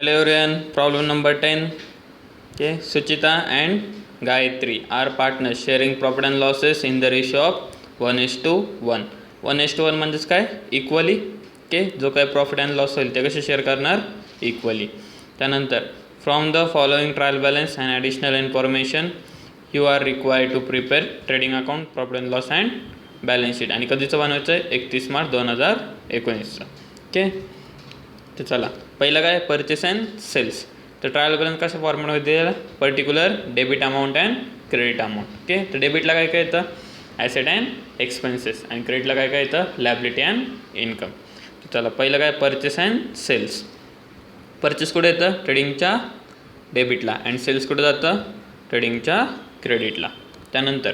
Hello everyone, problem number 10. Okay, Suchita and Gayatri are partners sharing profit and losses in the ratio of 1:1. 1:1 म्हणजेच काय equally. Okay, जो काय profit and loss होईल ते कसे share करणार इक्वली. त्यानंतर from the following trial balance and additional information you are required to prepare trading account profit and loss and balance sheet. आणि कधीचं बनवायचं आहे 31 मार्च 2019चं. ओके, तर चला पहिलं काय परचेस अँड सेल्स. तर ट्रायल बॅलन्स कशा फॉर्मॅटमध्ये दिलेला particular debit amount and credit amount. Okay, तर डेबिटला काय काय येतं ॲसेट अँड एक्सपेन्सेस आणि क्रेडिटला काय काय येतं लॅबिलिटी अँड इन्कम. तर चला पहिलं काय परचेस अँड सेल्स. परचेस कुठे येतं ट्रेडिंगच्या डेबिटला अँड सेल्स कुठे जातं ट्रेडिंगच्या क्रेडिटला. त्यानंतर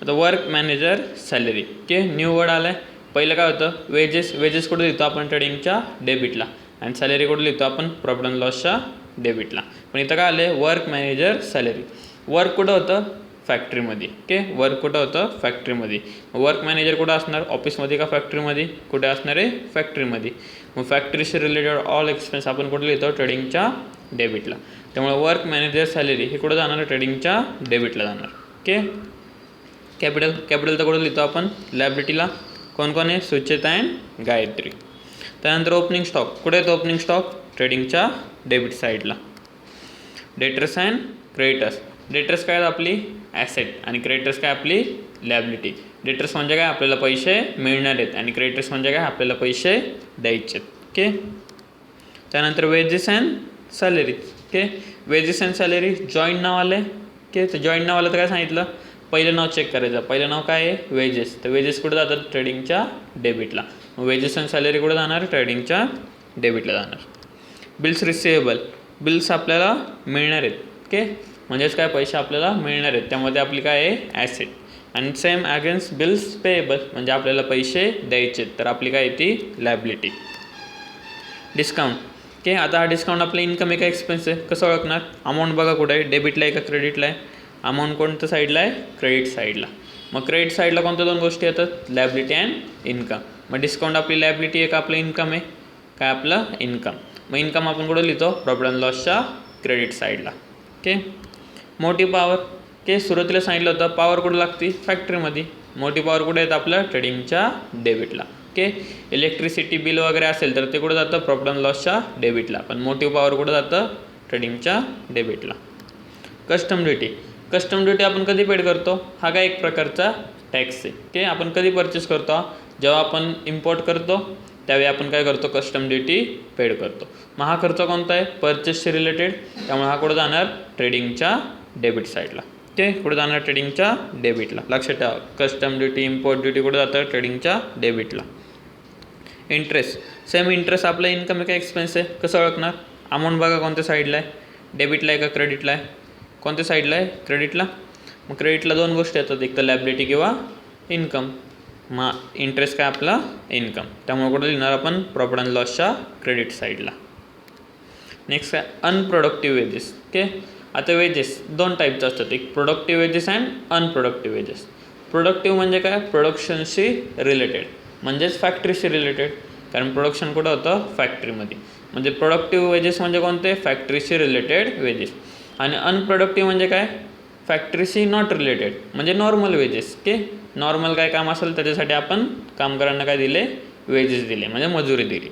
आता work manager salary. Okay, new word आला आहे. पहिलं काय होतं वेजेस. वेजेस कुठे लिहितो आपण ट्रेडिंगच्या डेबिटला आणि सॅलरी कुठे लिहितो आपण प्रॉफिट अँड लॉसच्या डेबिटला. पण इथं काय आलं आहे वर्क मॅनेजर सॅलरी. वर्क कुठं होतं फॅक्टरीमध्ये. ओके, वर्क कुठं होतं फॅक्टरीमध्ये. वर्क मॅनेजर कुठं असणार ऑफिसमध्ये का फॅक्टरीमध्ये. कुठे असणार आहे फॅक्टरीमध्ये. मग फॅक्टरीशी रिलेटेड ऑल एक्सपेन्स आपण कुठे लिहितो ट्रेडिंगच्या डेबिटला. त्यामुळे वर्क मॅनेजर सॅलरी हे कुठं जाणार ट्रेडिंगच्या डेबिटला जाणार. Okay, capital. कॅपिटल तर कुठं लिहितो आपण लॅबिलिटीला. कोण कोण आहे सुचेता अँड गायत्री. त्यानंतर ओपनिंग स्टॉक कुठे येतो ओपनिंग स्टॉक ट्रेडिंगच्या डेबिट साईडला. Debtors and creditors. डेटर्स काय आपली ॲसेट आणि क्रेडिटर्स काय आपली लॅबिलिटी. डेटर्स म्हणजे काय आपल्याला पैसे मिळणार आहेत आणि क्रेडिटर्स म्हणजे काय आपल्याला पैसे द्यायचे आहेत. ओके, त्यानंतर wages and salary. Okay, wages and salary joint नाव आलं आहे. ओके, तर जॉईंट नाव आलं तर काय सांगितलं पहिलं नाव चेक करायचं. पहिलं नाव काय आहे वेजेस. तर वेजेस कुठे जातात ट्रेडिंगच्या डेबिटला. मग वेजेस अँड सॅलरी कुठे जाणार ट्रेडिंगच्या डेबिटला जाणार. Bills receivable. बिल्स आपल्याला मिळणार आहेत. ओके, म्हणजेच काय पैसे आपल्याला मिळणार आहेत त्यामध्ये आपली काय आहे ॲसेट. आणि सेम अगेन्स्ट बिल्स पेएबल म्हणजे आपल्याला पैसे द्यायचे तर आपली काय ती लॅबिलिटी. डिस्काउंट. ओके, आता हा डिस्काउंट आपला इन्कम आहे का एक्सपेन्स आहे कसं ओळखणार. अमाऊंट बघा कुठं आहे डेबिटला आहे का क्रेडिटला आहे. अमाऊंट कोणत्या साईडला आहे क्रेडिट साईडला. मग क्रेडिट साईडला कोणत्या दोन गोष्टी येतात लॅबिलिटी अँड इन्कम. मग डिस्काउंट आपली लॅबिलिटी आहे का आपलं इन्कम आहे काय आपलं इन्कम. मग इन्कम आपण कुठं लिहितो प्रॉफिट अँड लॉसच्या क्रेडिट साईडला. ओके, मोठी पॉवर. ओके, सुरुवातीला सांगितलं होतं पॉवर कुठं लागते फॅक्टरीमध्ये. मोठी पॉवर कुठे येतं आपलं ट्रेडिंगच्या डेबिटला. ओके, इलेक्ट्रिसिटी बिल वगैरे असेल तर ते कुठं जातं प्रॉफिट अँड लॉसच्या डेबिटला. पण मोठी पॉवर कुठं जातं ट्रेडिंगच्या डेबिटला. Custom duty. कस्टम ड्युटी आपण कधी पेड करतो हा काय एक प्रकारचा टॅक्स आहे. ओके, आपण कधी परचेस करतो जेव्हा आपण इम्पोर्ट करतो त्यावेळी आपण काय करतो कस्टम ड्युटी पेड करतो. मग हा खर्च कोणता आहे परचेसशी रिलेटेड त्यामुळे हा कुठं जाणार ट्रेडिंगच्या डेबिट साईडला. ओके, कुठं जाणार ट्रेडिंगच्या डेबिटला. लक्षात ठेवा कस्टम ड्युटी इम्पोर्ट ड्युटी कुठं जातं ट्रेडिंगच्या डेबिटला. इंटरेस्ट. सेम इंटरेस्ट आपला इन्कम आहे का एक्सपेन्स आहे कसं ओळखणार. अमाऊंट बघा कोणत्या साईडला आहे डेबिटला आहे का क्रेडिटला आहे. कोणत्या साईडला आहे क्रेडिटला. मग क्रेडिटला दोन गोष्टी येतात एक तर लॅबिलिटी किंवा इन्कम. मग इंटरेस्ट काय आपला इन्कम त्यामुळे कुठं लिहिणार आपण प्रॉफिट अँड लॉसच्या क्रेडिट साईडला. नेक्स्ट काय अनप्रोडक्टिव्ह वेजेस. ओके, आता वेजेस दोन टाईपचं असतात एक productive wages and unproductive wages. Productive म्हणजे काय प्रोडक्शनशी रिलेटेड म्हणजेच फॅक्टरीशी रिलेटेड कारण प्रोडक्शन कुठं होतं फॅक्टरीमध्ये. म्हणजे प्रोडक्टिव्ह वेजेस म्हणजे कोणते फॅक्टरीशी रिलेटेड वेजेस. आणि अनप्रोडक्टिव्ह म्हणजे काय फॅक्टरीशी नॉट रिलेटेड म्हणजे नॉर्मल वेजेस. ओके, नॉर्मल काय काम असेल त्याच्यासाठी आपण कामगारांना काय दिले वेजेस दिले म्हणजे मजुरी दिली.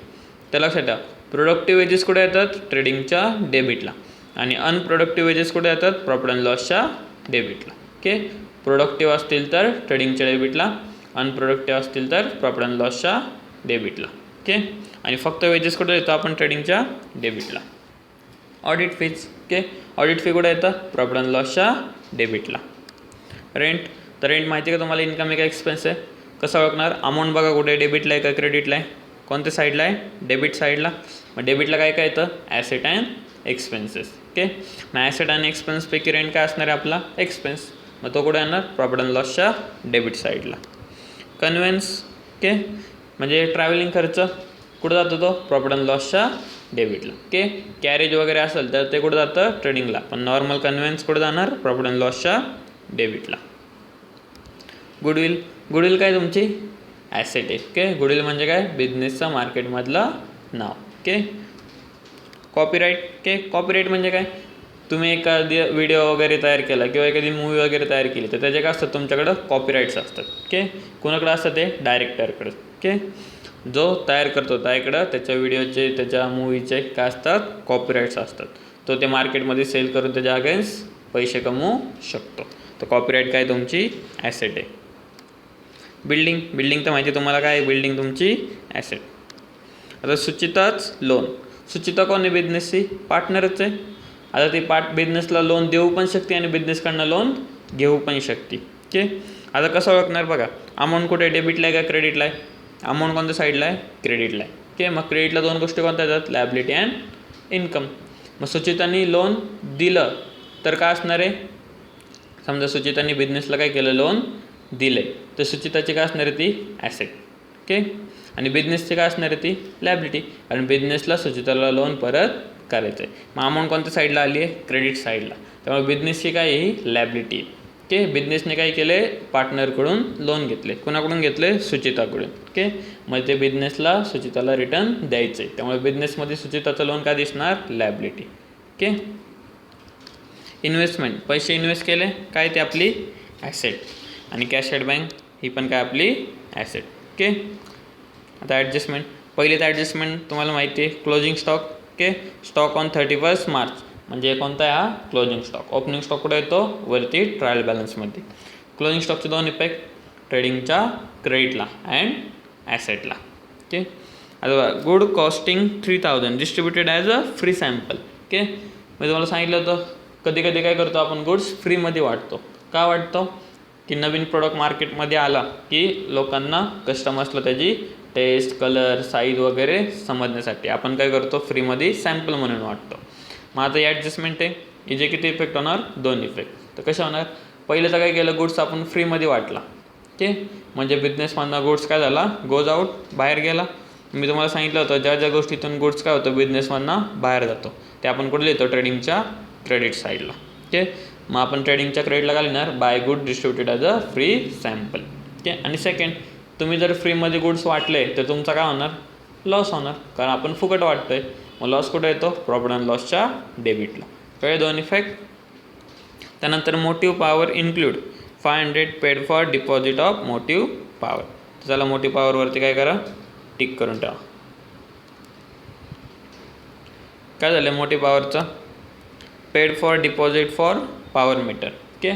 तर लक्षात ठेवा प्रोडक्टिव्ह वेजेस कुठे येतात ट्रेडिंगच्या डेबिटला आणि अनप्रोडक्टिव्ह वेजेस कुठे येतात प्रॉफिट अँड लॉसच्या डेबिटला. ओके, प्रोडक्टिव्ह असतील तर ट्रेडिंगच्या डेबिटला अनप्रोडक्टिव्ह असतील तर प्रॉफिट अँड लॉसच्या डेबिटला. ओके, आणि फक्त वेजेस कुठे येतो आपण ट्रेडिंगच्या डेबिटला. Audit fees. Okay, audit fee कुठे येतं प्रॉफिट अँड लॉसच्या डेबिटला. रेंट. तर रेंट माहिती आहे का तुम्हाला इन्कम आहे का एक्सपेन्स आहे कसं ओळखणार. अमाऊंट बघा कुठे डेबिटला आहे का क्रेडिटला आहे. कोणत्या साईडला आहे डेबिट साईडला. मग डेबिटला काय काय येतं ॲसेट अँड एक्सपेन्सेस. ओके, मग ॲसेट आणि एक्सपेन्सपैकी रेंट काय असणार आहे आपला एक्सपेन्स. मग तो कुठे येणार प्रॉफिट अँड लॉसच्या डेबिट साईडला. कन्व्हेन्स. ओके, म्हणजे ट्रॅव्हलिंग खर्च कुठं जातो तो प्रॉफिट अँड लॉसच्या डेबिटला. ओके, कॅरेज वगैरे असेल तर ते कुठं जातं ट्रेडिंगला पण नॉर्मल कन्व्हेन्स कुठं जाणार प्रॉफिट अँड लॉसच्या डेबिटला. गुडविल. गुडविल काय तुमची ॲसेट आहे. ओके, गुडविल म्हणजे काय बिझनेसचं मार्केटमधलं नाव. Okay, copyright. ओके, कॉपीराईट म्हणजे काय, तुम्ही एखादी व्हिडिओ वगैरे तयार केला किंवा एखादी मूवी वगैरे तयार केली तर त्याचे काय असतात तुमच्याकडं कॉपीराईट्स असतात. ओके, कोणाकडं असतं ते डायरेक्टरकडं. ओके, जो तयार करतो त्याकडं त्याच्या व्हिडिओचे त्याच्या मूवीचे काय असतात कॉपीराईट्स असतात. तो ते मार्केटमध्ये सेल करून त्याच्या अगेन्स्ट पैसे कमवू शकतो. तर कॉपीराईट काय तुमची ॲसेट आहे. बिल्डिंग तर माहिती तुम्हाला काय, बिल्डिंग तुमची ॲसेट. आता सुचिताच लोन. सुचिता कोण आहे बिझनेसची, पार्टनरच आहे. आता ती बिझनेसला लोन देऊ पण शकते आणि बिझनेसकडनं लोन घेऊ पण शकते. ओके, आता कसं ओळखणार बघा, अमाऊंट कुठे डेबिटला आहे का क्रेडिटला आहे, अमाऊंट कोणत्या साईडला आहे क्रेडिटला आहे. ओके, मग क्रेडिटला दोन गोष्टी कोणत्या येतात, लायबिलिटी अँड इन्कम. मग सुचितानी लोन दिलं तर काय असणार आहे, समजा सुचितानी बिझनेसला काय केलं लोन दिले तर सुचिताची काय असणार आहे ती ॲसेट. ओके, आणि बिझनेसची काय असणार आहे ती लायबिलिटी, कारण बिझनेसला सुचिताला लोन परत करायचं आहे. मग अमाऊंट कोणत्या साईडला आली आहे क्रेडिट साईडला, त्यामुळे बिझनेसची काय ही लायबिलिटी. ओके, बिझनेसने काय केले पार्टनरकडून लोन घेतले, कुणाकडून घेतले सुचिताकडून. ओके, मग ते बिझनेसला सुचिताला रिटर्न द्यायचं आहे, त्यामुळे बिझनेसमध्ये सुचिताचं लोन काय दिसणार लायबिलिटी. ओके, इन्व्हेस्टमेंट, पैसे इन्व्हेस्ट केले काय ते आपली ॲसेट, आणि कॅश ॲट बँक ही पण काय आपली ॲसेट. ओके, आता ॲडजस्टमेंट, पहिले तर ॲडजस्टमेंट तुम्हाला माहिती आहे closing stock. Okay, stock on 31 March म्हणजे कोणता आहे हा क्लोजिंग स्टॉक. ओपनिंग स्टॉक कुठे येतो वरती ट्रायल बॅलन्समध्ये. क्लोजिंग स्टॉकचे दोन इफेक्ट, ट्रेडिंगच्या क्रेडिटला अँड ॲसेटला. ओके, आता good costing 3000 distributed as a free sample. Okay, मी तुम्हाला सांगितलं होतं कधी कधी काय करतो आपण गुड्स फ्रीमध्ये वाटतो. का वाटतो की नवीन प्रोडक्ट मार्केटमध्ये आला की लोकांना कस्टमर्सला त्याची टेस्ट कलर साईज वगैरे समजण्यासाठी आपण काय करतो फ्रीमध्ये सॅम्पल म्हणून वाटतो. मग आता ॲडजस्टमेंट आहे, हिचे किती इफेक्ट होणार, दोन इफेक्ट. तर कशा होणार, पहिलं तर काय केलं गुड्स आपण फ्रीमध्ये वाटला. ओके, म्हणजे बिझनेसमधनं गुड्स काय झाला गोज आउट बाहेर गेला. मी तुम्हाला सांगितलं होतं ज्या ज्या गोष्टीतून गुड्स काय होतं बिझनेसमधनं बाहेर जातो ते आपण कुठे लिहितो ट्रेडिंगच्या क्रेडिट साईडला. ओके, मग आपण ट्रेडिंगच्या क्रेडिटला काय लिहिणार by good distributed as a free sample. Okay, आणि सेकंड तुम्ही जर फ्रीमध्ये गुड्स वाटले तर तुमचा काय होणार लॉस होणार, कारण आपण फुकट वाटतो आहे. मग लॉस कुठे येतो प्रॉफिट अँड लॉसच्या डेबिटला. कळे दोन इफेक्ट. त्यानंतर motive power include 500 paid for deposit of motive power. चला मोटिव्ह पॉवरवरती काय करा टिक करून ठेवा. काय झालं मोटिव्ह पॉवरचं, paid for deposit for power meter. Okay,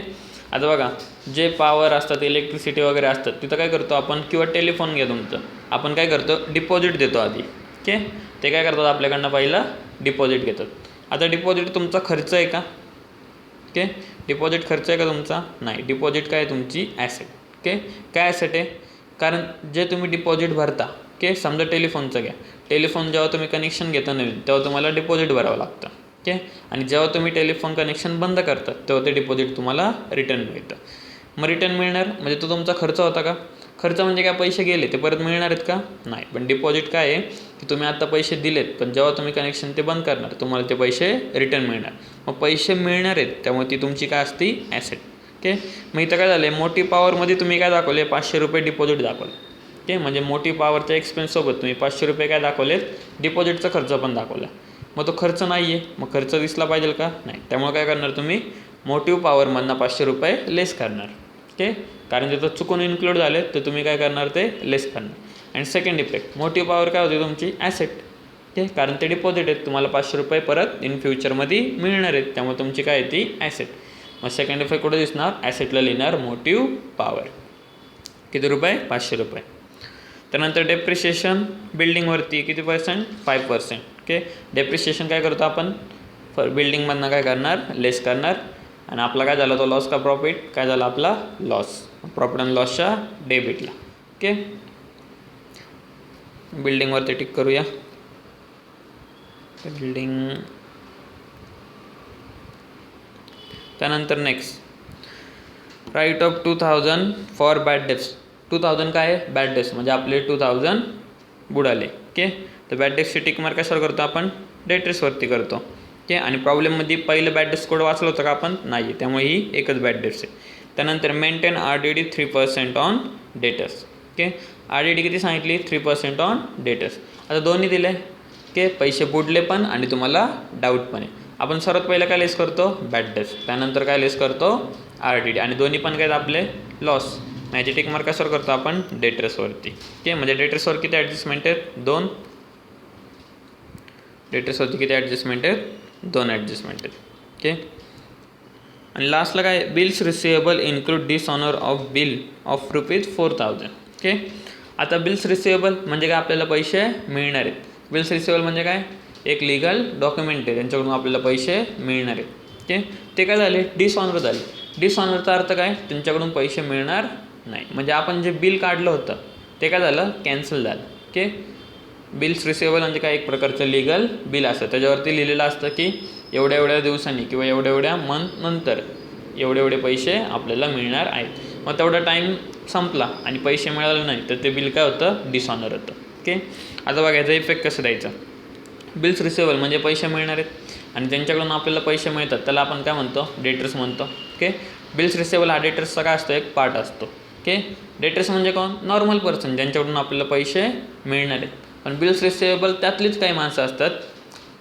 आता बघा जे पॉवर असतात इलेक्ट्रिसिटी वगैरे असतात तिथं काय करतो आपण, किंवा टेलिफोन घ्या तुमचं, आपण काय करतो डिपॉझिट देतो आधी. ओके, ते काय करतात आपल्याकडनं पहिलं डिपॉझिट घेतात. आता डिपॉझिट तुमचा खर्च आहे का, ओके डिपॉझिट खर्च आहे का तुमचा, नाही. डिपॉझिट काय आहे तुमची ॲसेट. ओके, काय ॲसेट आहे, कारण जे तुम्ही डिपॉझिट भरता. ओके, समजा टेलिफोनचं घ्या, टेलिफोन जेव्हा तुम्ही कनेक्शन घेता नवीन तेव्हा तुम्हाला डिपॉझिट भरावं लागतं. ओके, आणि जेव्हा तुम्ही टेलिफोन कनेक्शन बंद करतात तेव्हा ते डिपॉझिट तुम्हाला रिटर्न मिळतं. मग रिटर्न मिळणार म्हणजे तो तुमचा खर्च होता का, खर्च म्हणजे काय पैसे गेले ते परत मिळणार आहेत का, नाही. पण डिपॉझिट काय आहे की तुम्ही आता पैसे दिलेत पण जेव्हा तुम्ही कनेक्शन ते बंद करणार तुम्हाला ते पैसे रिटर्न मिळणार. मग पैसे मिळणार आहेत त्यामुळे ती तुमची काय असती ॲसेट. ओके, मग इथं काय झालं आहे मोठी पॉवरमध्ये तुम्ही काय दाखवले 500 रुपये डिपॉझिट दाखवलं. ओके, म्हणजे मोठी पॉवरच्या एक्सपेन्ससोबत तुम्ही 500 रुपये काय दाखवलेत डिपॉझिटचा खर्च पण दाखवला. मग तो खर्च नाही आहे, मग खर्च दिसला पाहिजे का, नाही. त्यामुळे काय करणार तुम्ही मोटिव्ह पॉवरमधनं 500 रुपये लेस करणार. ओके, कारण तिथं चुकून इन्क्लूड झाले तर तुम्ही काय करणार ते लेस करणार. आणि सेकंड इफेक्ट मोटिव्ह पॉवर काय होती तुमची ॲसेट. ओके, कारण ते डिपॉझिट आहेत तुम्हाला 500 रुपये परत इन फ्युचरमध्ये मिळणार आहेत त्यामुळे तुमची काय आहे ती ॲसेट. मग सेकंड इफेक्ट कुठे दिसणार ॲसेटला लिहिणार मोटिव्ह पॉवर. किती रुपये 500 रुपये. त्यानंतर डेप्रिशिएशन बिल्डिंगवरती किती पर्सेंट 5%. ओके, डेप्रिशिएशन काय करतो आपण बिल्डिंगमधनं काय करणार लेस करणार. आणि आपला काय झाला तो लॉस का प्रॉफिट, काय झाला आपला लॉस, प्रॉफिट अँड लॉसच्या डेबिटला. ओके, बिल्डिंगवरती टिक करूया. बिल्डिंग, त्यानंतर next write off 2000 for bad debts. 2000 काय आहे बॅड डेप्स म्हणजे आपले 2000 बुडाले. ओके, तर बॅड डेप्सची टिक मार्क कशावर करतो आपण डेट्रेसवरती करतो. ओके, आणि प्रॉब्लेममध्ये पहिलं बॅड डेप्स कोड वाचलं होतं का आपण, नाही. त्यामुळे ही एकच बॅड डेप्स आहे. त्यानंतर maintain RDD 3% on debtors. Okay, RDD किती सांगितली 3% ऑन डेटर्स. आता दोन्ही दिले ओके, पैसे बुडले पण आणि तुम्हाला डाऊट पण आहे. आपण सर्वात पहिलं काय लेस करतो, बॅड डेट्स, त्यानंतर काय लेस करतो, RTD, आणि दोन्ही पण काय आपले लॉस. मॅजिटिक मार्क कशावर करतो आपण, डेटर्सवरती. ओके, म्हणजे डेटर्सवर किती ॲडजस्टमेंट आहेत, 2. डेटर्सवरती किती ॲडजस्टमेंट आहेत, 2 ॲडजस्टमेंट आहेत. ओके, आणि लास्टला काय, bills receivable include dishonour of bill of ₹4,000. Okay, आता बिल्स रिसिवेबल म्हणजे काय, आपल्याला पैसे मिळणार आहेत. बिल्स रिसिवेबल म्हणजे काय, एक लिगल डॉक्युमेंट आहे, त्यांच्याकडून आपल्याला पैसे मिळणार आहेत. ओके, ते काय झाले, डिसऑनर झाले. डिसऑनरचा अर्थ काय, त्यांच्याकडून पैसे मिळणार नाही. म्हणजे आपण जे बिल काढलं होतं ते काय झालं, कॅन्सल झालं. ओके, बिल्स रिसिवेबल म्हणजे काय, एक प्रकारचं लिगल बिल असतं, त्याच्यावरती लिहिलेलं असतं की एवढ्या एवढ्या दिवसांनी किंवा एवढ्या एवढ्या मंथ नंतर एवढे एवढे पैसे आपल्याला मिळणार आहेत. मग तेवढा टाईम संपला आणि पैसे मिळाले नाही तर ते बिल काय होतं, डिसऑनर होतं. ओके, आता बघा याचा इफेक्ट कसं द्यायचा. बिल्स रिसिवेबल म्हणजे पैसे मिळणार आहेत आणि ज्यांच्याकडून आपल्याला पैसे मिळतात त्याला आपण काय म्हणतो, डेटर्स म्हणतो. ओके, बिल्स रिसिवेबल हा डेटर्सचा काय असतो, एक पार्ट असतो. ओके, डेटर्स म्हणजे कोण, नॉर्मल पर्सन ज्यांच्याकडून आपल्याला पैसे मिळणार आहेत. पण बिल्स रिसिवेबल त्यातलीच काही माणसं असतात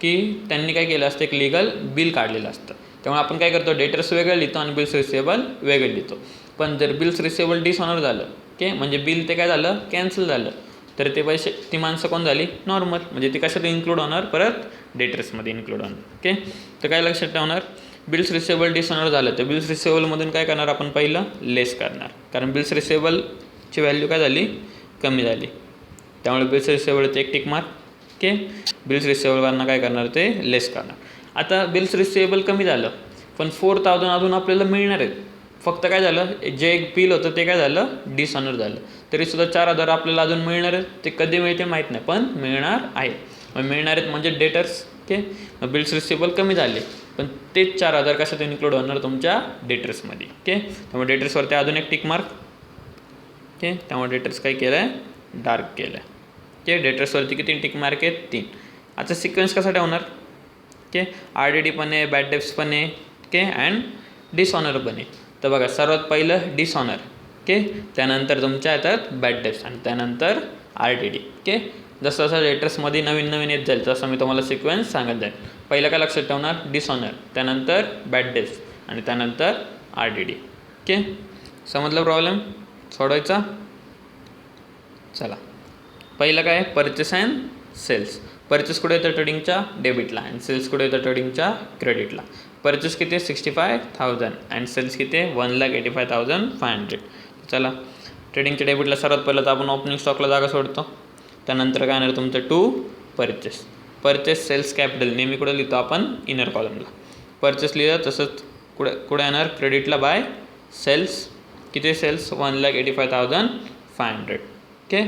की त्यांनी काय केलं असतं, एक लिगल बिल काढलेलं असतं. त्यामुळे आपण काय करतो, डेटर्स वेगळं लिहितो आणि बिल्स रिसिवेबल वेगळं लिहितो. पण जर बिल्स रिसिवेबल डिसऑनर झालं, ओके, म्हणजे बिल ते काय झालं, कॅन्सल झालं, तर ते पैसे, ती माणसं कोण झाली, नॉर्मल, म्हणजे ती कशात इन्क्लूड होणार, परत डेटर्समध्ये इन्क्लूड होणार. ओके, तर काय लक्षात ठेवणार, बिल्स रिसिवेबल डिसऑनर झालं तर बिल्स रिसिवेबलमधून काय करणार, आपण पहिलं लेस करणार, कारण बिल्स रिसिवेबलची व्हॅल्यू काय झाली, कमी झाली. त्यामुळे बिल्स रिसिवेबलचं एक टिक मार्क. ओके, बिल्स रिसिवेबलवरनं काय करणार, ते लेस करणार. आता बिल्स रिसिवेबल कमी झालं पण 4,000 अजून आपल्याला मिळणार आहेत. फक्त काय झालं, जे एक बिल होतं ते काय झालं, डिसऑनर झालं. तरीसुद्धा 4,000 आपल्याला अजून मिळणार आहेत. ते कधी मिळते माहीत नाही, पण मिळणार आहे. मग मिळणार आहेत म्हणजे डेटर्स. ओके, मग बिल्स रिसिवेबल कमी झाले पण तेच 4,000 कशात इन्क्लूड होणार, तुमच्या डेटर्समध्ये. ओके, त्यामुळे डेटर्सवरती अजून एक टिक मार्क. ओके, त्यामुळे डेटर्स काय केलं आहे, डार्क केलं आहे. ओके, डेटर्सवरती किती टिक मार्क आहेत, 3. आता सिक्वेन्स कसा ठेवणार. ओके, RTD पण आहे, बॅड डेट्स पण आहे, ओके, अँड डिसऑनर पण आहे. तर बघा, सर्वात पहिलं डिसऑनर. ओके, त्यानंतर तुमच्या येतात बॅड डेट्स आणि त्यानंतर RTD. ओके, जसं जसं डेटर्समध्ये नवीन नवीन येत जाईल तसं मी तुम्हाला सिक्वेन्स सांगत जाईल. पहिलं काय लक्षात ठेवणार, डिसऑनर, त्यानंतर बॅड डेट्स आणि त्यानंतर RTD. ओके, समजलं प्रॉब्लेम, सोडवायचा. चला, पहिलं काय, परचेस अँड सेल्स. परचेस कुठे येतं, ट्रेडिंगच्या डेबिटला, आणि सेल्स कुठे येतं, ट्रेडिंगच्या क्रेडिटला. परचेस किती आहे, 65,000 अँड सेल्स किती आहे, 1,85,500. चला, ट्रेडिंगच्या डेबिटला सर्वात पहिलं तर आपण ओपनिंग स्टॉकला जागा सोडतो. त्यानंतर काय येणार तुमचं, to purchase. Purchase sales capital नेहमी कुठं लिहितो आपण, इनर कॉलमला. परचेस लिहिलं तसंच कुठे येणार, क्रेडिटला बाय सेल्स. किती सेल्स, 1,85,500. ओके,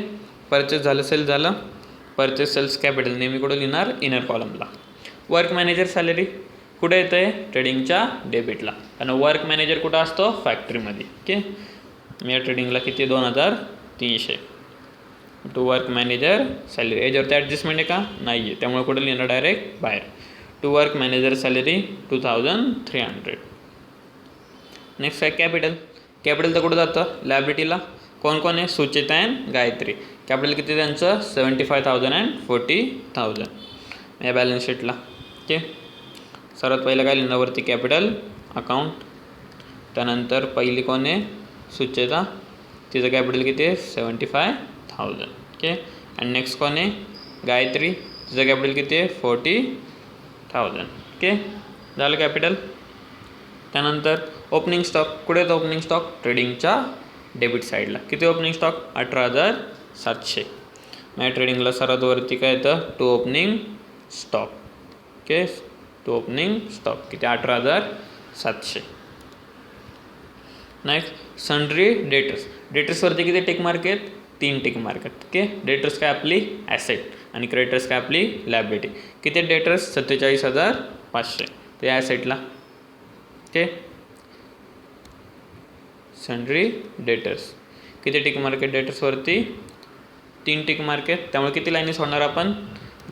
परचेस झालं, सेल्स झालं. परचेस सेल्स कॅपिटल नेहमी कुठं लिहिणार, इनर कॉलमला. वर्क मॅनेजर सॅलरी कुठे येतं आहे, ट्रेडिंगच्या डेबिटला, आणि वर्क मॅनेजर कुठं असतो, फॅक्टरीमध्ये. ओके, या ट्रेडिंगला किती, 2,300. टू वर्क मॅनेजर सॅलरी, याच्यावरती ॲडजस्टमेंट आहे का, नाही आहे, त्यामुळे कुठं लिहिणार, डायरेक्ट बाहेर. To work manager salary 2,300. Next आहे कॅपिटल. कॅपिटल तर कुठं जातं, लायबिलिटीला. कोण कोण आहे, सुचिता अँड गायत्री. कॅपिटल किती त्यांचं, 75,000 अँड 40,000 या बॅलन्स शीटला. ओके, सर्वात पहिलं काय लिहिणार, वरती कॅपिटल अकाउंट. त्यानंतर पहिली कोण आहे, सुचेता, तिचं कॅपिटल किती आहे, 75,000. ओके, अँड नेक्स्ट कोण आहे, गायत्री, तिचं कॅपिटल किती आहे, 40,000. ओके, झालं कॅपिटल. त्यानंतर ओपनिंग स्टॉक कुठे येतं, ओपनिंग स्टॉक ट्रेडिंगच्या डेबिट साईडला. किती ओपनिंग स्टॉक, 18,700. माझ्या ट्रेडिंगला सर्वात वरती काय येतं, to opening stock. Okay, to opening stock किती, 18,700. Next sundry debtors. डेटर्सवरती किती टिक मार्क आहेत, 3 टिक मार्क आहेत. ओके, डेटर्स काय आपली ॲसेट आणि क्रेडिटर्स काय आपली लायबिलिटी. किती डेटर्स, 47,500. ते ॲसेटला. ओके, सन्ड्री डेटर्स किती टिक मार्क आहेत, डेटर्सवरती 3 टिक मार्क आहेत. त्यामुळे किती लाईनी सोडणार आपण,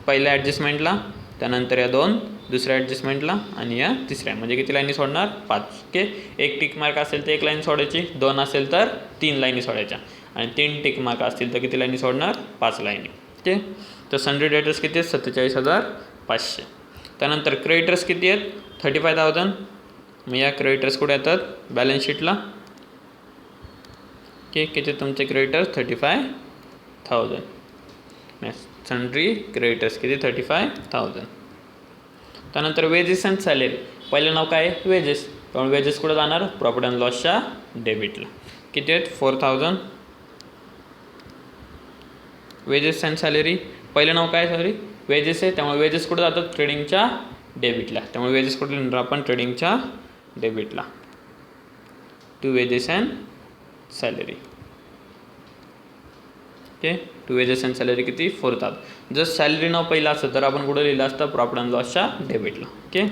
पहिल्या ॲडजस्टमेंटला, त्यानंतर या 2 दुसऱ्या ॲडजस्टमेंटला आणि या तिसऱ्या, म्हणजे किती लाईनी सोडणार, 5. ओके, 1 टिक मार्क असेल तर 1 लाईन सोडायची, 2 असेल तर 3 लाईनी सोडायच्या, आणि 3 टिक मार्क असतील तर किती लाईनी सोडणार, 5 लाईनी. ओके. तर सन्ड्री डेटर्स किती आहेत 47,500. त्यानंतर क्रेडिटर्स किती आहेत 35,000. मग या क्रेडिटर्स कुठे येतात बॅलन्स शीटला. ओके. किती तुमचे क्रेडिटर्स 35,000. सन्ड्री क्रेडिटर्स किती 35,000. त्यानंतर वेजेस अँड सॅलरी. पहिलं नाव काय आहे वेजेस. त्यामुळे वेजेस कुठं जाणार प्रॉफिट अँड लॉसच्या डेबिटला. किती आहेत 4,000. वेजेस अँड सॅलरी पहिलं नाव काय सॉरी वेजेस आहे, त्यामुळे वेजेस कुठं जातात ट्रेडिंगच्या डेबिटला. त्यामुळे वेजेस कुठे लिहिणार आपण ट्रेडिंगच्या डेबिटला. To wages and salary. Okay. To wages and salary किती 4,000. जर सॅलरी नाव पहिलं असतं तर आपण कुठं लिहिलं असतं प्रॉफिट अँड लॉसच्या डेबिटला. ओके.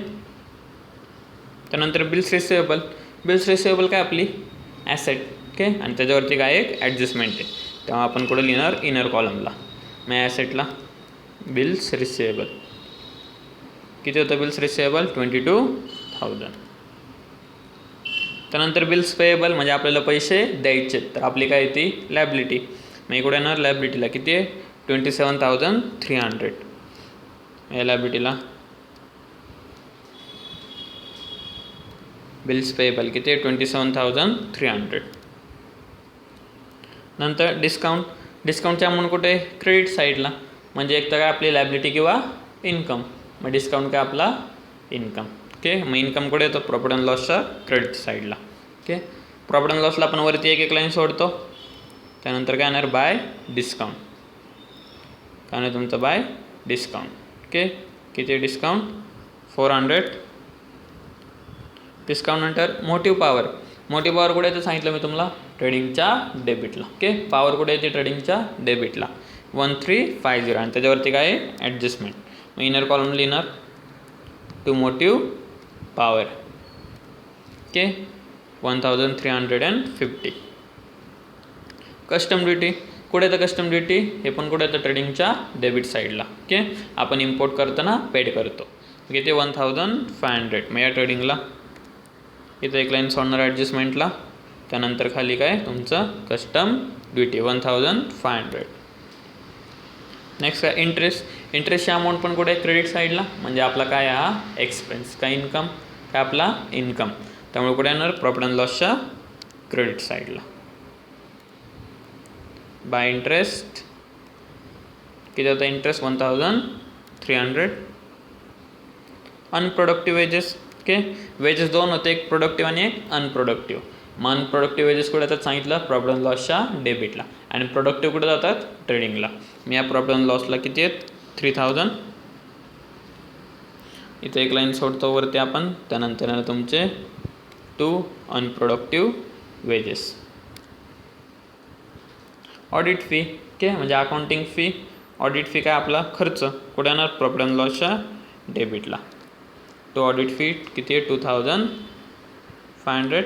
त्यानंतर बिल्स रिसिवेबल. बिल्स रिसिवेबल काय आपली ॲसेट. ओके. आणि त्याच्यावरती काय एक ॲडजस्टमेंट आहे, तेव्हा आपण कुठं लिहिणार इनर कॉलमला. मग ॲसेटला बिल्स रिसिवेबल किती होतं बिल्स रिसिवेबल 22,000. त्यानंतर बिल्स पेएबल म्हणजे आपल्याला पैसे द्यायचे, तर आपली काय ती लॅबिलिटी. मग इकडे येणार लॅबिलिटीला किती आहे 27,300. या लॅबिलिटीला बिल्स पेएबल किती आहे 27,300. नंतर डिस्काउंट. डिस्काउंटच्या अमाऊंट कुठे आहे क्रेडिट साईडला. म्हणजे एक तर काय आपली लॅबिलिटी किंवा इन्कम. मग डिस्काउंट काय आपला इन्कम. ओके. मग इन्कम कुठे येतो प्रॉफिट अँड लॉसच्या क्रेडिट साईडला. ओके. प्रॉफिट अँड लॉसला आपण वरती एक लाईन सोडतो. त्यानंतर काय येणार बाय डिस्काउंट. काय नाही तुमचं बाय डिस्काउंट. ओके. किती डिस्काउंट 400. डिस्काउंट नंतर मोटिव्ह पॉवर. मोटिव्ह पॉवर कुठे येते सांगितलं मी तुम्हाला ट्रेडिंगच्या डेबिटला. ओके. पॉवर कुठे येते ट्रेडिंगच्या डेबिटला 1350. आणि त्याच्यावरती काय आहे ॲडजस्टमेंट. मग इनर कॉलम लिहिणार to motive power. Okay. 1350. Custom duty कुठे येतं कस्टम ड्युटी हे पण कुठे येतं ट्रेडिंगच्या डेबिट साईडला. ओके. आपण इम्पोर्ट करताना पेड करतो. किती 1500. मग या ट्रेडिंगला इथं एक लाईन सोडणार ॲडजस्टमेंटला. त्यानंतर खाली काय तुमचं कस्टम ड्युटी 1500. नेक्स्ट काय इंटरेस्ट. इंटरेस्टची अमाऊंट पण कुठे क्रेडिट साईडला. म्हणजे आपला काय हा एक्सपेन्स काय इन्कम काय आपला इन्कम. त्यामुळे कुठे येणार प्रॉफिट अँड लॉसच्या क्रेडिट साईडला. बाय इंटरेस्ट किती होता इंटरेस्ट 1300. अनप्रोडक्टिव्ह वेजेस. ओके. वेजेस दोन होते एक प्रोडक्टिव्ह आणि एक अनप्रोडक्टिव्ह. मग अनप्रोडक्टिव्ह वेजेस कुठे येतात सांगितलं प्रॉफिट अँड लॉसच्या डेबिटला. आणि प्रोडक्टिव्ह कुठे जातात ट्रेडिंगला. मी या प्रॉफिट अँड लॉसला किती आहेत 3000. इथे एक लाईन सोडतो वरती आपण. त्यानंतर तुमचे to unproductive wages. Audit fee. Okay. म्हणजे अकाउंटिंग फी. ऑडिट फी काय आपला खर्च कुठे येणार प्रॉफिट अँड लॉसच्या डेबिटला. तो ऑडिट फी किती आहे 2500.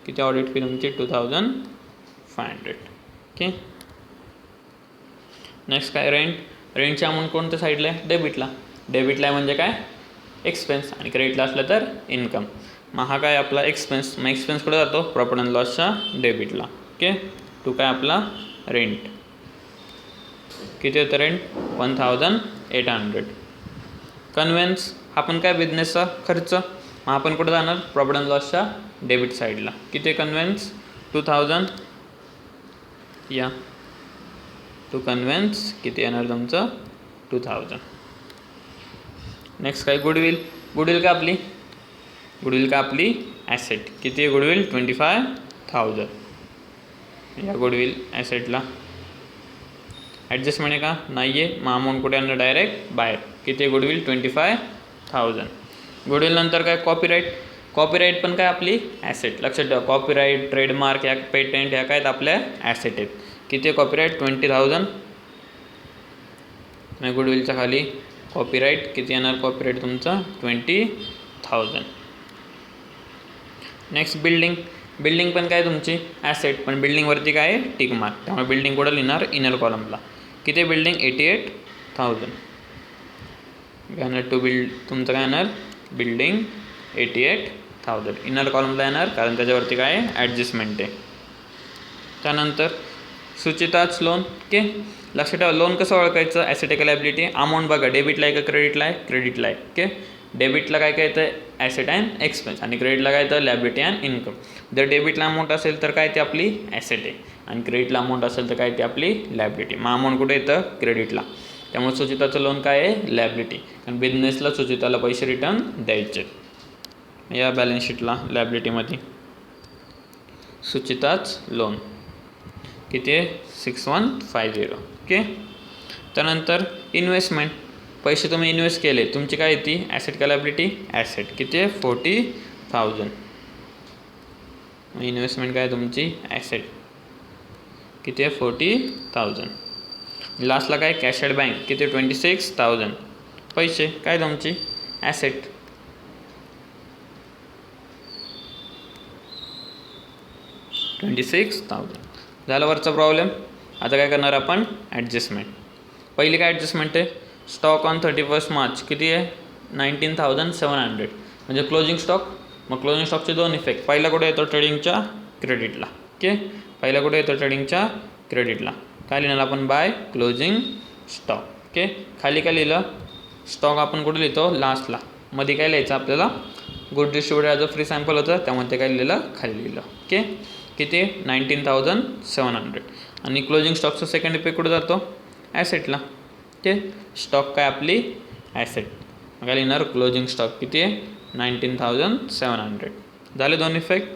किती ऑडिट फी तुमची 2500. ओके. नेक्स्ट काय रेंट. रेंटची अमाऊंट कोणत्या साईडला आहे डेबिटला. डेबिटला आहे म्हणजे काय एक्सपेन्स आणि क्रेडिटला असलं तर इन्कम. मग हा काय आपला एक्सपेन्स. मग एक्सपेन्स कुठे जातो प्रॉफिट अँड लॉसच्या डेबिटला. ओके. टू काय आपला रेंट. किती होतं रेंट 1800. कन्व्हेन्स हा पण काय बिझनेसचा खर्च. मग आपण कुठं जाणार प्रॉफिट अँड लॉसच्या डेबिट साईडला. किती कन्व्हेन्स 2000. या टू कन्व्हेन्स किती येणार तुमचं 2000. नेक्स्ट काय गुडविल. गुडविल का आपली ॲसेट. किती आहे गुडविल 25,000. या गुडविल ॲसेटला ॲडजस्टमेंट आहे का नाही आहे. मग अमाऊंट कुठे आणलं डायरेक्ट बाहेर. किती आहे गुडविल 25,000. गुडविल नंतर काय कॉपीराईट. कॉपीराईट पण काय आपली ॲसेट. लक्षात ठेवा कॉपीराईट ट्रेडमार्क या पेटंट ह्या काय आपल्या ॲसेट आहेत. किती आहे कॉपीराईट 20,000. मग गुडविलच्या खाली कॉपीराईट किती येणार कॉपीराईट तुमचा 20,000. Next building. बिल्डिंग पण काय तुमची ॲसेट पण बिल्डिंगवरती काय आहे टिक मार्क. त्यामुळे बिल्डिंग कुठं लिहिणार इनर कॉलमला. किती बिल्डिंग 88,000. येणार टू बिल्ड तुमचं काय येणार बिल्डिंग 88,000. इनर कॉलमला येणार कारण त्याच्यावरती काय ॲडजस्टमेंट आहे. त्यानंतर सुचिताच लोन. ओके, लक्षात ठेवा लोन कसं ओळखायचं. ॲसेट आहे का लायबिलिटी. अमाऊंट बघा डेबिटला आहे का क्रेडिटला आहे. क्रेडिटला आहे. ओके, डेबिटला काय काय येतं ॲसेट अँड एक्सपेन्स आणि क्रेडिटला काय येतं लायबिलिटी अँड इन्कम. जर डेबिटला अमाऊंट असेल तर काय ते आपली ॲसेट आहे आणि क्रेडिटला अमाऊंट असेल तर काय ते आपली लायबिलिटी. मग अमाऊंट कुठे येतं क्रेडिटला. त्यामुळे सुचिताचं लोन काय आहे लायबिलिटी आणि बिझनेसला सुचिताला पैसे रिटर्न द्यायचे. या बॅलन्स शीटला लायबिलिटीमध्ये सुचिताच लोन किती आहे 6150. ओके, त्यानंतर इन्व्हेस्टमेंट पैसे तुम्ही इन्व्हेस्ट केले तुमची काय येते ॲसेट का लायबिलिटी. ॲसेट किती आहे 40,000. इन्व्हेस्टमेंट काय तुमची ॲसेट किती आहे 40,000. लास्टला काय कॅश ॲट बँक किती 26,000. पैसे काय तुमची ॲसेट. झालं वरचा प्रॉब्लेम. आता काय करणार आपण ॲडजस्टमेंट. पहिली काय ॲडजस्टमेंट आहे स्टॉक ऑन 31 मार्च किती आहे 19,700 म्हणजे क्लोजिंग स्टॉक. मग क्लोजिंग स्टॉकचे दोन इफेक्ट. पहिला कुठे येतो ट्रेडिंगच्या क्रेडिटला. ओके, पहिला कुठे येतो ट्रेडिंगच्या क्रेडिटला. काय लिहिणार आपण बाय क्लोजिंग स्टॉक. ओके, खाली काय लिहिलं स्टॉक आपण कुठे लिहितो लास्टला. मध्ये काय लिहायचं आपल्याला good distributor as a free sample होतं त्यामुळे ते काय लिहिलं खाली लिहिलं. ओके, किती 19,700 आणि क्लोजिंग स्टॉकचा सेकंड इफेक्ट कुठे जातो ॲसेटला. ओके, स्टॉक काय आपली ॲसेट. मग काय लिहिणार क्लोजिंग स्टॉक किती आहे 19,700. झाले दोन इफेक्ट.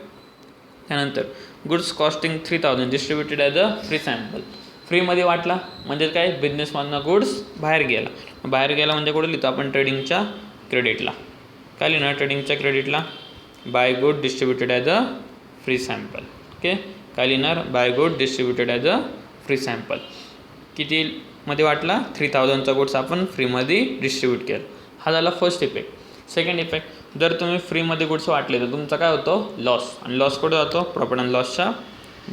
त्यानंतर goods costing 3,000 distributed as a free sample. फ्रीमध्ये वाटला म्हणजे काय बिझनेसमधनं गुड्स बाहेर गेला. बाहेर गेला म्हणजे कुठे लिहितो आपण ट्रेडिंगच्या क्रेडिटला. काय लिहिणार ट्रेडिंगच्या क्रेडिटला by good distributed as a free sample. Okay, काय लिहिणार by good distributed as a free sample. कितीमध्ये वाटला 3,000चा गुड्स आपण फ्रीमध्ये डिस्ट्रीब्यूट केला. हा झाला फर्स्ट इफेक्ट. सेकंड इफेक्ट जर तुम्ही फ्रीमध्ये गुड्स वाटले तर तुमचा काय होतो लॉस आणि लॉस कुठे जातो प्रॉफिट अँड लॉसच्या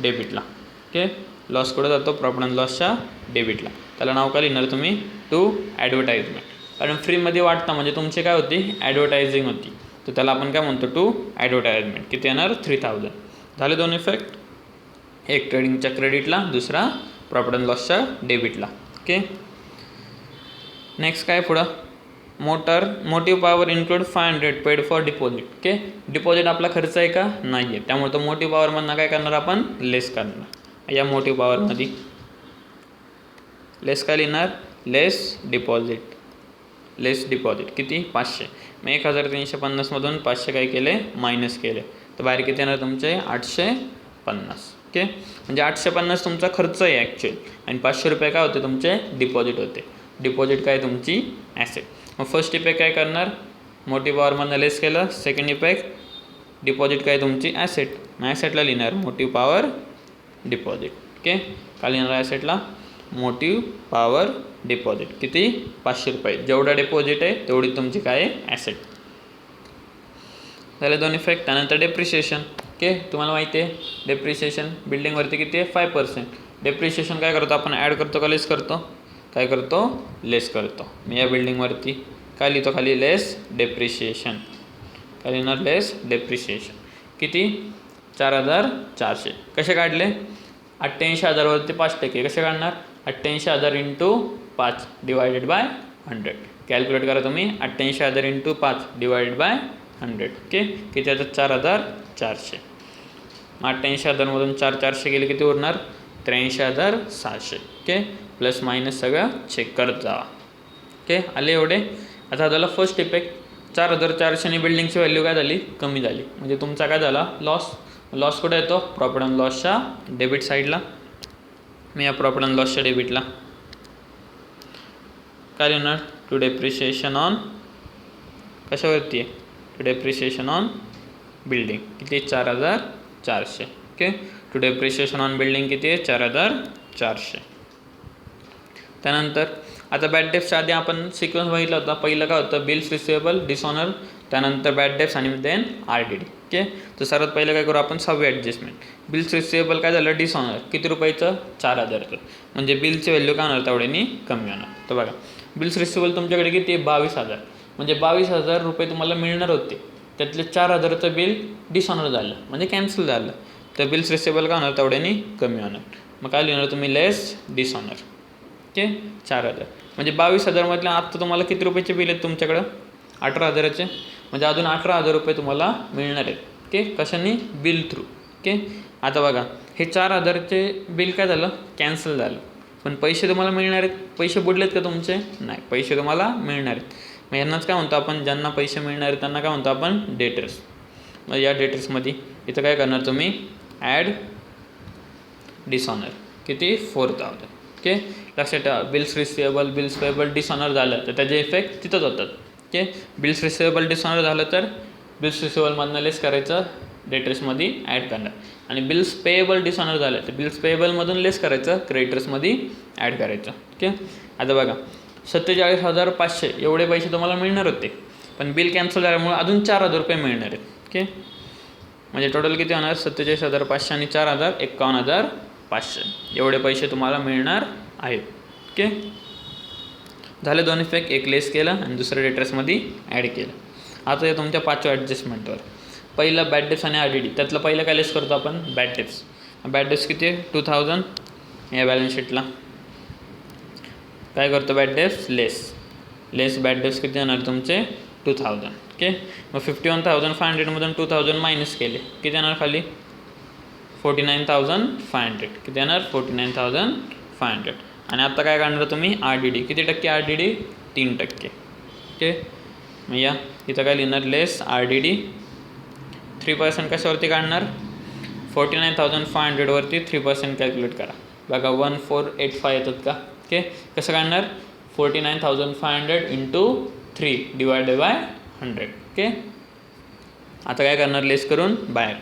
डेबिटला. ओके, लॉस कुठे जातो प्रॉफिट अँड लॉसच्या डेबिटला. त्याला नाव काय लिहिणार तुम्ही टू ॲडव्हर्टाइजमेंट. कारण फ्रीमध्ये वाटतं म्हणजे तुमची काय होती ॲडव्हर्टायझिंग होती तर त्याला आपण काय म्हणतो टू ॲडव्हर्टाइजमेंट. किती येणार 3,000. झाले दोन इफेक्ट. एक ट्रेडिंगच्या क्रेडिटला दुसरा प्रॉफिट अँड लॉसच्या डेबिटला. ओके, नेक्स्ट काय पुढं motive power include 500 paid for deposit. Okay, deposit आपला खर्च आहे का नाही आहे त्यामुळे तो मोटिव्ह पॉवरमधनं काय करणार आपण लेस करणार. या मोटिव्ह पॉवरमध्ये लेस काय लिहिणार लेस डिपॉझिट. लेस डिपॉझिट किती 500. मग 1,350मधून 500 काय केले मायनस केले तर बाहेर किती येणार तुमचे 850. ओके, म्हणजे 850 तुमचा खर्च आहे ॲक्च्युअल आणि 500 रुपये काय होते तुमचे डिपॉझिट होते. डिपॉझिट काय तुमची ॲसेट. मग फर्स्ट इफेक्ट काय करणार मोटिव्ह पॉवरमधनं लेस केलं. सेकंड इफेक्ट डिपॉझिट काय तुमची ॲसेट. मग ॲसेटला लिहिणार मोटिव्ह पॉवर डिपॉझिट. ओके, काय लिहिणार ॲसेटला मोटिव्ह पॉवर डिपॉझिट किती 500 रुपये. जेवढा डिपॉझिट आहे तेवढी तुमची काय आहे ॲसेट. झाले दोन इफेक्ट. त्यानंतर डेप्रिशिएशन. ओके, तुम्हाला माहिती आहे डेप्रिशिएशन बिल्डिंगवरती किती आहे 5%. डेप्रिशिएशन काय करतो आपण ॲड करतो का लेस करतो. काय करतो लेस करतो. मी या बिल्डिंगवरती काय लिहितो खाली लेस डेप्रिशिएशन. काय लिहिणार लेस डेप्रिशिएशन किती 4,400. कसे काढले 88,000वरती 5% कसे काढणार 88,000 इंटू 5 डिवायडेड बाय 100. कॅल्क्युलेट करा तुम्ही 88,000 इंटू 5 डिवायडेड बाय 100. ओके, किती येतात 4,400. 88,000मधून 4,400 गेले किती उरणार 83,600. ओके, प्लस मायनस सगळं चेक करत जावा. ओके, आले एवढे. आता झालं फर्स्ट इफेक्ट 4,400ने बिल्डिंगची व्हॅल्यू काय झाली कमी झाली म्हणजे तुमचा काय झाला लॉस. लॉस कुठे येतो प्रॉफिट अँड लॉसच्या डेबिट साईडला. मी या प्रॉफिट अँड लॉसच्या डेबिटला काय लिहिणार टू डेप्रिशिएशन ऑन कशावरती आहे टू डेप्रिशिएशन ऑन बिल्डिंग किती 4,400. Okay, to depreciation on building किती आहे 4,400. त्यानंतर आता बॅड डेप्सच्या आधी आपण सिक्वेन्स बघितला होता. पहिलं काय होतं बिल्स रिसिवेबल डिसऑनर त्यानंतर बॅड डेप्स आणि देन RDD. ओके, तर सर्वात पहिलं काय करू आपण 6वी ॲडजस्टमेंट. बिल्स रिसिवेबल काय झालं डिसऑनर किती रुपयाचं 4,000 म्हणजे बिलची व्हॅल्यू काय होणार तेवढ्यानी कमी होणार. तर बघा बिल्स रिसिवेबल तुमच्याकडे किती आहे 22,000 म्हणजे 22,000 रुपये तुम्हाला मिळणार होते त्यातले 4,000चं बिल डिसऑनर झालं म्हणजे कॅन्सल झालं तर बिल्स रिसिवेबल काय होणार तेवढ्यानी कमी होणार. मग काय लिहिणार तुम्ही लेस डिसऑनर. ओके 4,000 म्हणजे 22,000 आत्ता तुम्हाला किती रुपयाचे बिल आहेत तुमच्याकडं 18,000चे म्हणजे अजून 18,000 रुपये तुम्हाला मिळणार आहेत. ओके कशाने बिल थ्रू. ओके आता बघा हे 4,000चे बिल काय झालं कॅन्सल झालं पण पैसे तुम्हाला मिळणार आहेत. पैसे बुडलेत का तुमचे नाही पैसे तुम्हाला मिळणार आहेत. मग यांनाच काय म्हणतो आपण ज्यांना पैसे मिळणार आहेत त्यांना काय म्हणतो आपण डेटर्स. मग या डेटर्समध्ये इथं काय करणार तुम्ही ॲड डिसऑनर किती 4,000. ओके लक्षात ठेवा bills receivable bills payable dishonour झालं तर त्याचे इफेक्ट तिथंच होतात. ओके बिल्स रिसिवेबल डिसऑनर झालं तर बिल्स रिसिवेबलमधनं लेस करायचं डेटर्समध्ये ॲड करणार आणि बिल्स पेएबल डिसऑनर झालं तर बिल्स पेएबलमधून लेस करायचं क्रेडिटर्समध्ये ॲड करायचं. ओके आता बघा 47,500 एवढे पैसे तुम्हाला मिळणार होते पण बिल कॅन्सल झाल्यामुळे अजून 4,000 रुपये मिळणार आहेत. ओके म्हणजे टोटल किती होणार 47,500 आणि 4,000 51,500 एवढे पैसे तुम्हाला मिळणार आहेत. ओके झाले दोन इफेक्ट एक लेस केलं आणि दुसरं डेटर्समध्ये ॲड केलं. आता हे तुमच्या 5व्या ॲडजस्टमेंटवर पहिलं बॅड डेप्स आणि RDD त्यातलं पहिलं काय लेस करतो आपण बॅड डेप्स. बॅड डेप्स किती आहे 2,000 या बॅलन्स शीटला काय करतो बॅड डेप्स लेस बॅड डेप्स किती येणार तुमचे 2,000. ओके मग 51,500मधून 2,000 मायनस केले किती येणार खाली 49,500 किती येणार 49,500 आणि आता काय काढणार तुम्ही RDD किती टक्के RDD 3%. ओके मग या इथं काय लिहिणार लेस RDD 3% कशावरती काढणार 49,500 वरती 3% कॅल्क्युलेट करा बघा 1485 येतात का. ओके कसं काढणार 49,500 इंटू 3 डिवायडेड बाय 100. ओके आता काय करणार लेस करून बाहेर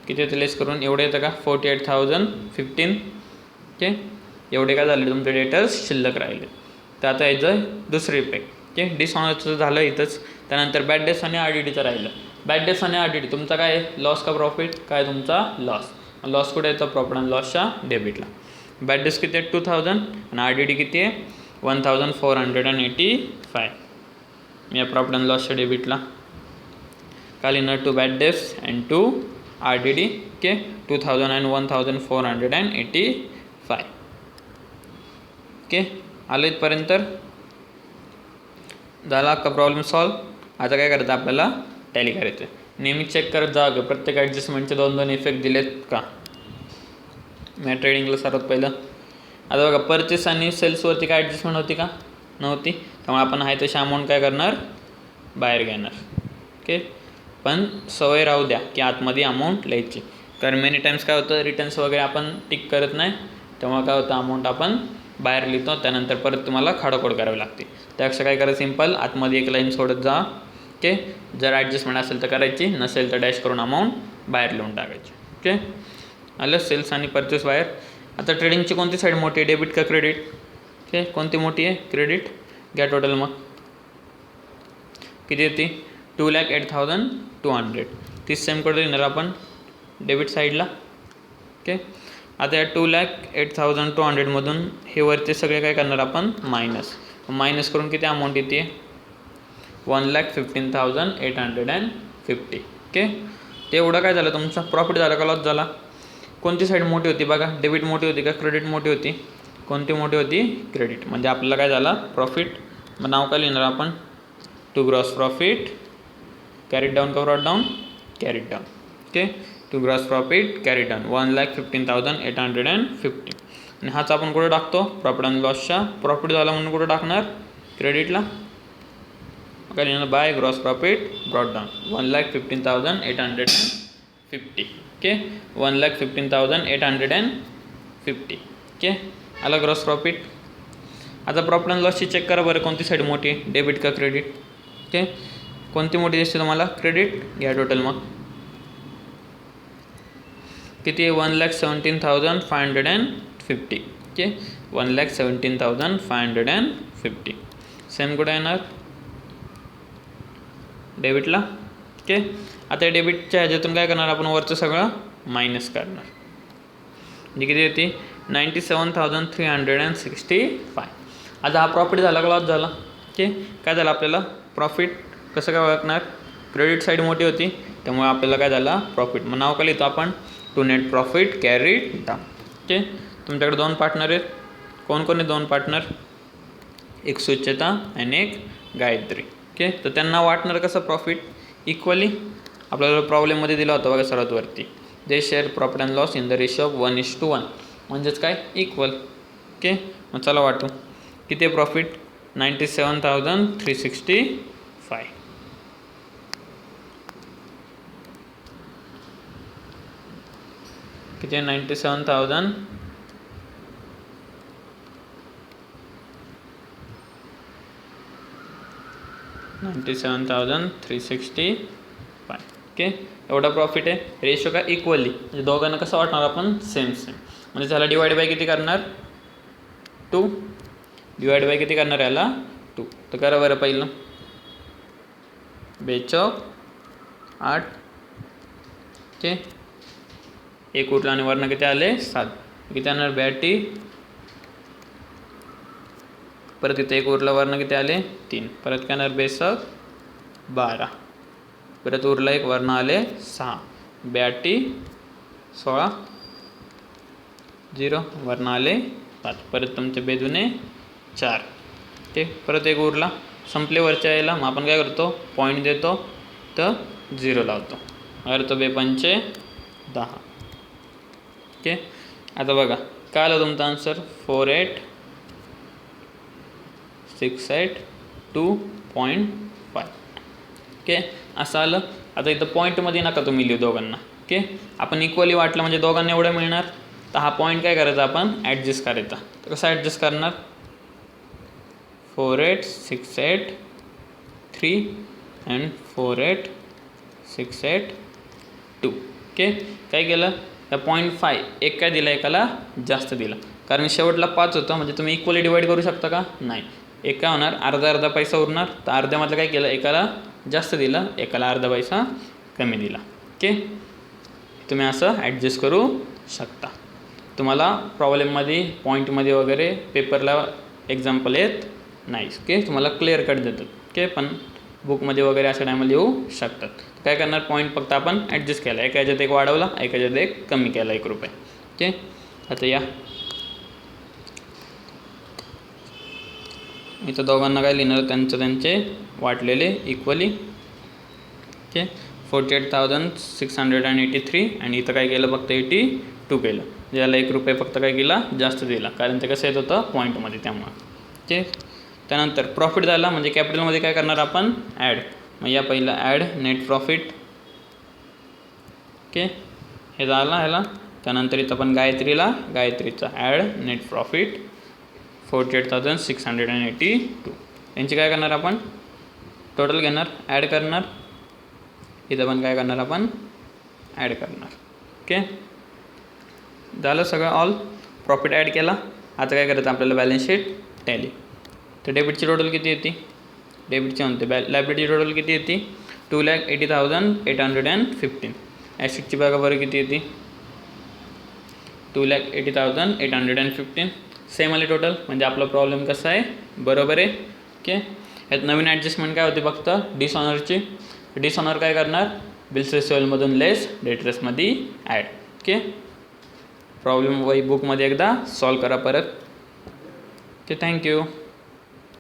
किती येतं लेस करून एवढे येतं का 48,015. ओके एवढे काय झाले तुमचे डेटर्स शिल्लक राहिले. तर आता याचं दुसरं इफेक्ट. ओके डिसऑनरचं झालं इथंच त्यानंतर बॅड डेप्स आणि RDDचं राहिलं. बॅड डेप्स आणि RDD तुमचा काय आहे लॉस का प्रॉफिट काय तुमचा लॉस कुठे येतो प्रॉफिट अँड लॉसच्या डेबिटला. बॅड डेप्स किती आहे 2,000 आणि RDD किती आहे 1,485 या प्रॉफिट अँड लॉसच्या डेबिटला. काय लिहिणार to bad debts and to RDD. Okay 2,000 and 1,485. Okay आलं इथपर्यंत झाला का प्रॉब्लेम सॉल्व. आता काय करायचं आपल्याला टॅली करायचं नेहमी चेक करत जा प्रत्येक ॲडजस्टमेंटचे 2-2 इफेक्ट दिलेत का. मी ट्रेडिंगला सर्वात पहिलं आता बघा परचेस आणि सेल्सवरती काय ॲडजस्टमेंट होती का नव्हती त्यामुळे आपण आहे तशी अमाऊंट काय करणार बाहेर घेणार. ओके पण सवय राहू द्या की आतमध्ये अमाऊंट लिहायची कारण मेनी टाइम्स काय होतं रिटर्न्स वगैरे आपण टिक करत नाही तेव्हा काय होतं अमाऊंट आपण बाहेर लिहितो त्यानंतर परत तुम्हाला खाडोखोड करावी लागते. त्यापेक्षा काय करायचं सिम्पल आतमध्ये एक लाईन सोडत जा. ओके जर ॲडजस्टमेंट असेल तर करायची नसेल तर डॅश करून अमाऊंट बाहेर लिहून टाकायची. ओके आलं सेल्स आणि परचेस बाहेर. आता ट्रेडिंगची कोणती साईड मोठी आहे डेबिट का क्रेडिट. ओके कोणती मोठी आहे क्रेडिट घ्या टोटल मग किती येते 2,08,200 तीच सेम कडे लिहिणार आपण डेबिट साईडला. ओके आता या 2,08,200मधून हे वरचे सगळे काय करणार आपण मायनस करून किती अमाऊंट येते 1,15,850. ओके ते एवढं काय झालं तुमचा प्रॉफिट झाला का लॉस झाला. कोणती साईड मोठी होती बघा डेबिट मोठी होती का क्रेडिट मोठी होती कोणती मोठी होती क्रेडिट म्हणजे आपल्याला काय झाला प्रॉफिट. मग नाव काय लिहिणार आपण to gross profit carried down का brought down carried down. Okay to gross profit carried down 1,15,850 आणि हाच आपण कुठे टाकतो प्रॉफिट अँड लॉसच्या प्रॉफिट झाला म्हणून कुठे टाकणार क्रेडिटला काय लिहिणार by gross profit brought down 1,15,850. Okay 1,15,850. Okay आला ग्रॉस प्रॉफिट. आता प्रॉफिट अँड लॉसची चेक करा बरं कोणती साईड मोठी आहे डेबिट का क्रेडिट. ओके कोणती मोठी दिसते तुम्हाला क्रेडिट घ्या टोटल मग किती आहे 1,17,550. ओके 1,17,550 सेम कुठे येणार डेबिटला. ओके आता डेबिटच्या ह्याच्यातून काय करणार आपण वरचं सगळं मायनस करणार म्हणजे किती येते 97,365. आता हा प्रॉफिट झाला का लॉस झाला. ओके काय झालं आपल्याला प्रॉफिट कसं काय ओळखणार क्रेडिट साईड मोठी होती त्यामुळे आपल्याला काय झाला प्रॉफिट. मग नाव काय लिहितो आपण to net profit carried down. Okay, तुमच्याकडे 2 पार्टनर आहेत. कोण कोण आहे 2 पार्टनर? एक सुचेता आणि एक गायत्री. ओके, तर त्यांना वाटणार कसं प्रॉफिट? इक्वली. आपल्याला प्रॉब्लेममध्ये दिला होता बघा सर्वात वरती, they share profit and loss in the ratio of 1:1, म्हणजेच काय? इक्वल. ओके, मग चला वाटू किती आहे प्रॉफिट? 97,365. किती आहे? 97,365. ओके, एवढा प्रॉफिट आहे. रेशो का? इक्वली. म्हणजे दोघांना कसं वाटणार आपण? सेम. म्हणजे झाला डिवाइड बाय किती करणार? 2. डिवाइड बाय किती करणार याला? 2. तर करा बरं पहिलं. 2 8. ओके, एक उठला आणि वरनं किती आले? 7. किती येणार? 82. परत इथे एक उरला, वरनं किती आले? 3. परत काय येणार? 12. परत उरला एक, वरनं आले 6. 82 16 0, वरनं आले 5. परत तुमचे बेदुने 4. ओके, परत एक उरला, संपले वरच्या यायला. मग आपण काय करतो? पॉईंट देतो तर 0 लावतो. अरे तो 2 पंचे 10. ओके, आता बघा काय आलं तुमचा आन्सर? 4868.2.5. ओके, असं आलं. आता इथं पॉईंटमध्ये नका तुम्ही लिहू दोघांना. ओके, आपण इक्वली वाटलं म्हणजे दोघांना एवढं मिळणार. तर हा पॉईंट काय करायचा? आपण ॲडजस्ट करायचा. तर कसं ॲडजस्ट करणार? 48,683 अँड 48,682. ओके, काय केलं? या 0.5 एक काय दिला? एकाला जास्त दिला, कारण शेवटला 5 होतं. म्हणजे तुम्ही इक्वली डिवाइड करू शकता का? नाही. एक काय होणार? अर्धा पैसा उरणार. तर अर्ध्यामधलं काय केलं? एकाला जास्त दिला, एकाला अर्धा पैसा कमी दिला. ओके, तुम्ही असं ॲडजस्ट करू शकता. तुम्हाला प्रॉब्लेममध्ये पॉईंटमध्ये वगैरे पेपरला एक्झाम्पल येत नाही. ओके, तुम्हाला क्लिअर कट देतात. ओके, पण बुकमध्ये वगैरे अशा टायमाला येऊ शकतात. काय करणार? पॉईंट फक्त आपण ॲडजस्ट केला. एका ह्याच्यात एक वाढवला, एका ह्याच्यात एक कमी केला, 1 रुपये. ओके, आता या इथं दोघांना काय लिहिणार? त्यांचे वाटलेले इक्वली. ओके, 48,683 आणि इथं काय केलं? फक्त 82 केलं. ज्याला 1 रुपये फक्त काय केला? जास्त दिला, कारण ते कसं येत होतं? पॉईंटमध्ये, त्यामुळं. ओके, त्यानंतर प्रॉफिट झाला म्हणजे कॅपिटलमध्ये काय करणार आपण? ॲड. मग या पहिलं ॲड नेट प्रॉफिट. ओके, हे झालं ह्याला. त्यानंतर इथं आपण गायत्रीचा ॲड नेट प्रॉफिट 48,682. यांची काय करणार आपण? टोटल घेणार, ॲड करणार. इथं पण काय करणार आपण? ॲड करणार. ओके, झालं सगळं. ऑल प्रॉफिट ॲड केला. आता काय करायचं? आपल्याला बॅलन्स शीट टॅली. तर डेबिटची टोटल किती येते? डेबिटची म्हणते. लायबिलिटी टोटल किती येते? 2,80,815. ॲसेटची बघा बरं किती येते? 2,80,815. सेम आले टोटल. म्हणजे आपला प्रॉब्लेम कसा आहे? बरोबर आहे. ओके, यात नवीन ॲडजस्टमेंट काय होते? फक्त डिसऑनरची. डिसऑनर काय करणार? बिल्स रिसिवेबलमधून लेस डेटरेसमध्ये ॲड. ओके, प्रॉब्लेम वही बुकमध्ये एकदा सॉल्व करा परत. Okay, thank you.